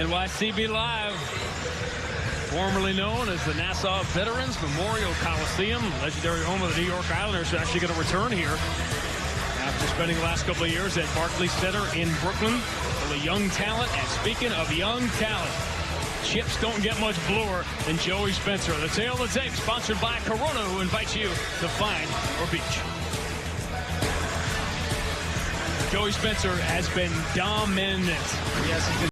NYCB Live, formerly known as the Nassau Veterans Memorial Coliseum, legendary home of the New York Islanders, actually going to return here after spending the last couple of years at Barclays Center in Brooklyn, full of young talent. And speaking of young talent, chips don't get much bluer than Joey Spencer. The Tail of the Tape, sponsored by Corona, who invites you to Find or Beach. Joey Spencer has been dominant. Yes, he's been.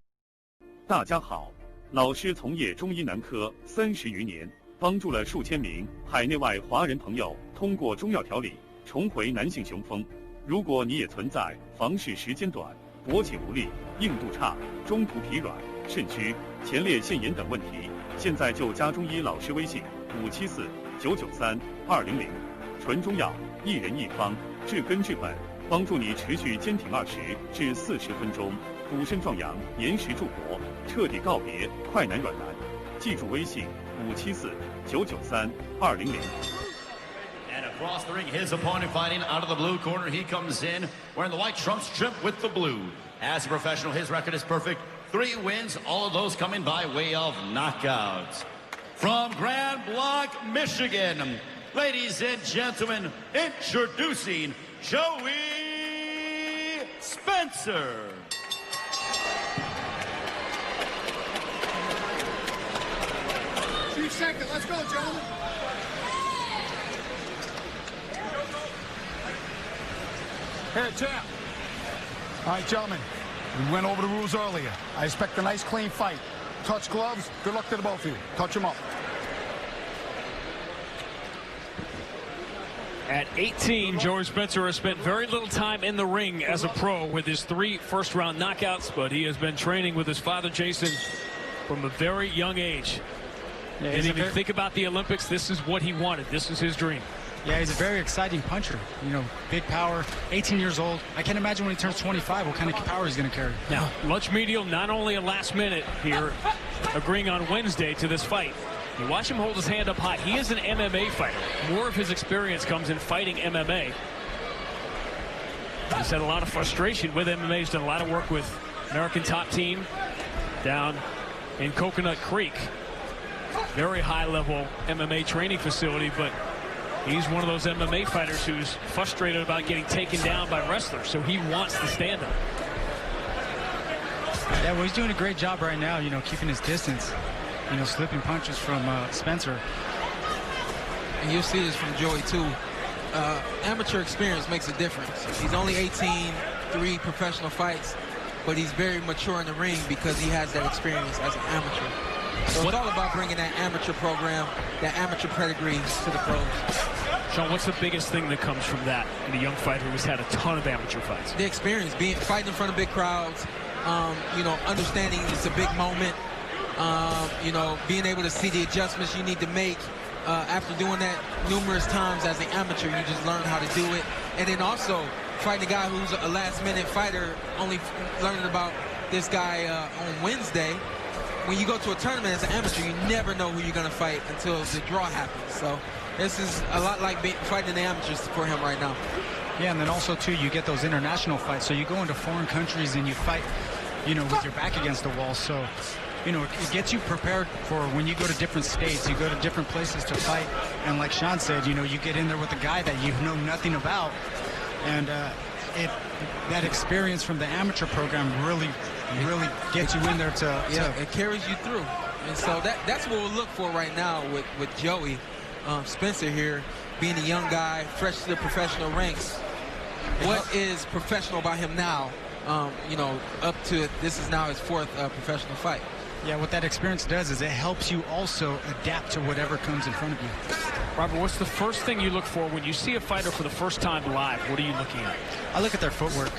大家好，老师从业中医男科30余年，帮助了数千名海内外华人朋友通过中药调理重回男性雄风。如果你也存在房事时间短、勃起无力、硬度差、中途疲软、肾虚、前列腺炎等问题，现在就加中医老师微信574-993-200，纯中药，一人一方，治根治本，帮助你持续坚挺20至40分钟，补肾壮阳，延时助勃，彻底告别快男软男。记住微信574-993-200。And across the ring, his opponent fighting out of the blue corner. He comes in wearing the white trunks strip with the blue. As a professional, his record is perfect. 3 wins, all of those coming by way of knockouts. From Grand Blanc, Michigan, ladies and gentlemen, introducing Joey Spencer. Second, let's go, gentlemen. Here, champ. All right, gentlemen, we went over the rules earlier. I expect a nice, clean fight. Touch gloves. Good luck to the both of you. Touch them up. At 18, Joey Spencer has spent very little time in the ring as a pro with his 3 first-round knockouts, but he has been training with his father, Jason, from a very young age. Yeah, didn't even think about the Olympics. This is what he wanted. This is his dream. Yeah, he's a very exciting puncher. You know, big power, 18 years old. I can't imagine when he turns 25 what kind of power he's going to carry. Now, Lunch Medial, not only a last minute here, agreeing on Wednesday to this fight. You watch him hold his hand up high. He is an MMA fighter. More of his experience comes in fighting MMA. He's had a lot of frustration with MMA. He's done a lot of work with American Top Team down in Coconut Creek. Very high-level MMA training facility, but he's one of those MMA fighters who's frustrated about getting taken down by wrestlers, so he wants to stand up. Yeah, well, he's doing a great job right now, you know, keeping his distance, you know, slipping punches from Spencer. And you'll see this from Joey, too. Amateur experience makes a difference. He's only 18, 3 professional fights, but he's very mature in the ring because he has that experience as an amateur. So it's all about bringing that amateur program, that amateur pedigree to the pros. Sean, what's the biggest thing that comes from that in a young fighter who's had a ton of amateur fights? The experience, fighting in front of big crowds, you know, understanding it's a big moment, you know, being able to see the adjustments you need to make. After doing that numerous times as an amateur, you just learn how to do it. And then also fighting a guy who's a last-minute fighter, only learning about this guy on Wednesday. When you go to a tournament as an amateur, you never know who you're going to fight until the draw happens. So this is a lot like fighting the amateurs for him right now. Yeah, and then also, too, you get those international fights. So you go into foreign countries and you fight, you know, with your back against the wall. So, you know, it gets you prepared for when you go to different states, you go to different places to fight. And like Sean said, you know, you get in there with a guy that you know nothing about. And that experience from the amateur program really gets you in there to it carries you through. And so that's what we'll look for right now with Joey Spencer here, being a young guy fresh to the professional ranks. What is professional about him now? You know, up to this is now his 4th professional fight. Yeah, what that experience does is it helps you also adapt to whatever comes in front of you. Robert, what's the first thing you look for when you see a fighter for the first time live? What are you looking at? I look at their footwork.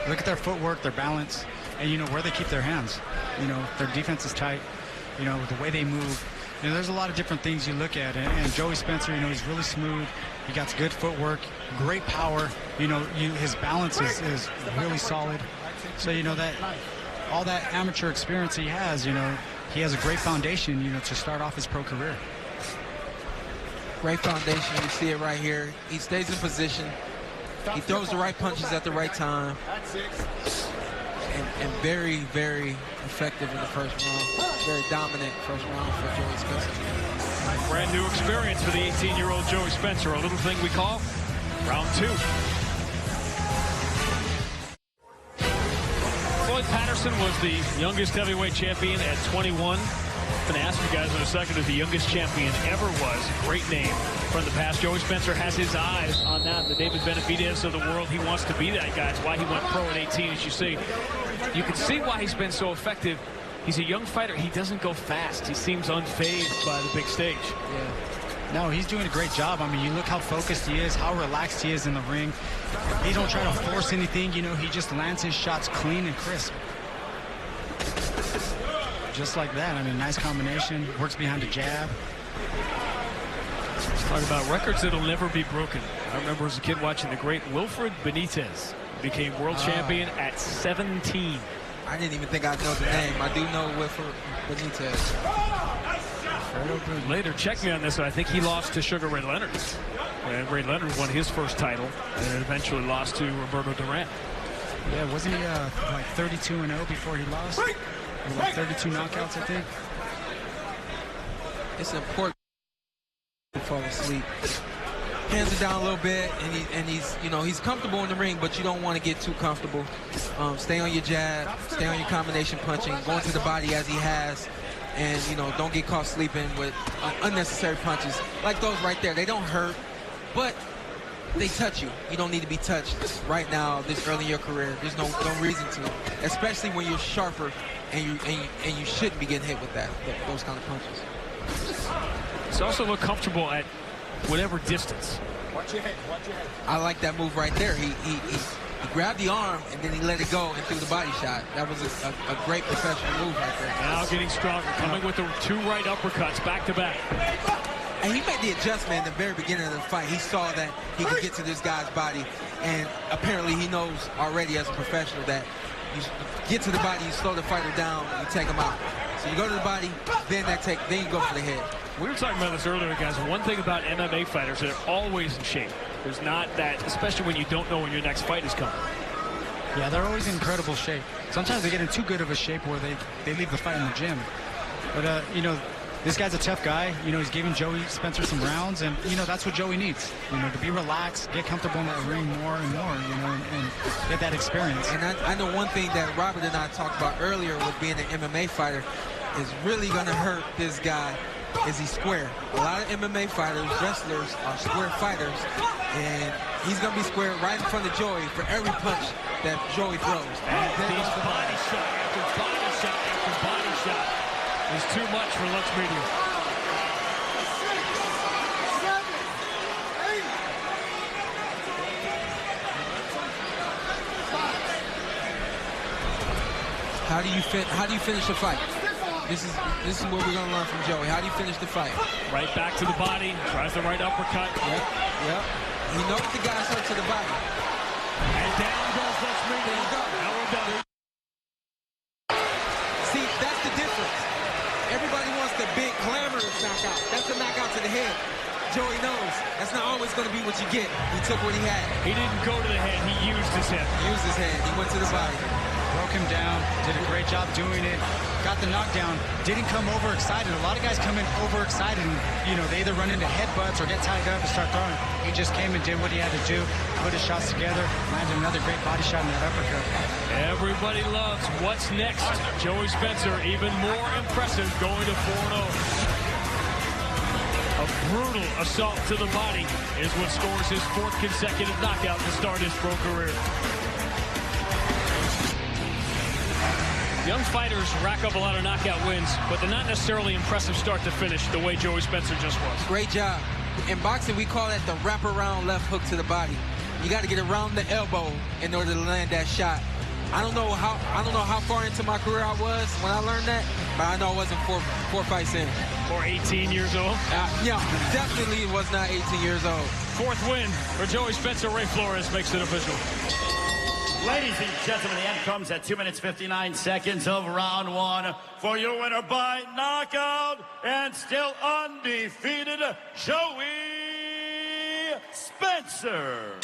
Look at their footwork, their balance, and, you know, where they keep their hands. You know, their defense is tight, you know, the way they move. You know, there's a lot of different things you look at. And Joey Spencer, you know, he's really smooth. He got good footwork, great power. You know, his balance is really solid. So, you know, that all that amateur experience he has, you know, he has a great foundation, you know, to start off his pro career. Great foundation. You see it right here. He stays in position. He throws the right punches at the right time. and very, very effective in the first round. Very dominant first round for Joey Spencer. Brand new experience for the 18-year-old Joey Spencer. A little thing we call round 2. Floyd Patterson was the youngest heavyweight champion at 21. I'm going to ask you guys in a second who the youngest champion ever was. Great name from the past. Joey Spencer has his eyes on that. The David Benavidez of the world. He wants to be that guy. It's why he went pro at 18, as you see. You can see why he's been so effective. He's a young fighter. He doesn't go fast. He seems unfazed by the big stage. Yeah. No, he's doing a great job. I mean, you look how focused he is, how relaxed he is in the ring. He don't try to force anything. You know, he just lands his shots clean and crisp. Just like that. I mean, nice combination. Works behind the jab. Let's talk about records that'll never be broken. I remember as a kid watching the great Wilfred Benitez. Became world champion at 17. I didn't even think I'd know the name. I do know Wilfred Benitez. Later, check me on this. I think he lost to Sugar Ray Leonard. And Ray Leonard won his first title and eventually lost to Roberto Duran. Yeah, wasn't he like 32-0 before he lost? Like 32 knockouts, I think. It's important to fall asleep. Hands are down a little bit, and he's comfortable in the ring, but you don't want to get too comfortable. Stay on your jab, stay on your combination punching, going to the body as he has, and don't get caught sleeping with unnecessary punches like those right there. They don't hurt, but they touch you. You don't need to be touched right now, this early in your career. There's no reason to, especially when you're sharper and you shouldn't be getting hit with those kind of punches. He's also look comfortable at whatever distance. Watch your head. Watch your head. I like that move right there. He grabbed the arm and then he let it go and threw the body shot. That was a great professional move right there. Now getting stronger, coming with the 2 right uppercuts back to back. And he made the adjustment in the very beginning of the fight. He saw that he could get to this guy's body, and apparently he knows already as a professional that you get to the body, you slow the fighter down, and you take him out. So you go to the body, then you go for the head. We were talking about this earlier, guys. One thing about MMA fighters, they're always in shape. There's not that, especially when you don't know when your next fight is coming. Yeah, they're always in incredible shape. Sometimes they get in too good of a shape where they leave the fight in the gym. But, this guy's a tough guy. He's giving Joey Spencer some rounds, and, that's what Joey needs. To be relaxed, get comfortable in that ring more and more, and get that experience. And I know one thing that Robert and I talked about earlier with being an MMA fighter is really going to hurt this guy. Is he square? A lot of MMA fighters, wrestlers, are square fighters, and he's going to be square right in front of Joey for every punch that Joey throws. And these body shot after body shot after body shot is too much for Lux Media. How do you finish a fight? This is what we're gonna learn from Joey. How do you finish the fight? Right back to the body, tries the right uppercut. Yep. He knows the guy's hurt to the body. And down goes Lux Media. Now we're done. See, that's the difference. Everybody wants the big glamorous knockout. That's the knockout to the head. Joey knows that's not always going to be what you get. He took what he had. He didn't go to the head. He used his head. He went to the body. Broke him down, did a great job doing it, got the knockdown, didn't come overexcited. A lot of guys come in overexcited and, they either run into headbutts or get tied up and start throwing. He just came and did what he had to do, put his shots together, landed another great body shot in that uppercut. Everybody loves what's next. Joey Spencer, even more impressive, going to 4-0. A brutal assault to the body is what scores his 4th consecutive knockout to start his pro career. Young fighters rack up a lot of knockout wins, but they're not necessarily impressive start to finish the way Joey Spencer just was. Great job. In boxing, we call that the wraparound left hook to the body. You got to get around the elbow in order to land that shot. I don't know how far into my career I was when I learned that, but I know I wasn't four fights in. Or 18 years old? Yeah, definitely was not 18 years old. 4th win for Joey Spencer. Ray Flores makes it official. Ladies and gentlemen, the end comes at 2 minutes 59 seconds of round 1 for your winner by knockout and still undefeated, Joey Spencer.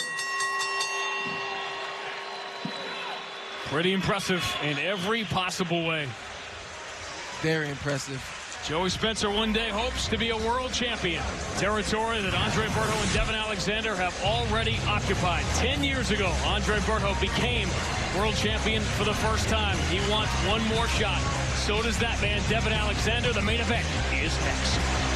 Pretty impressive in every possible way. Very impressive. Joey Spencer one day hopes to be a world champion, territory that Andre Berto and Devin Alexander have already occupied. 10 years ago, Andre Berto became world champion for the first time. He wants one more shot. So does that man, Devin Alexander. The main event is next.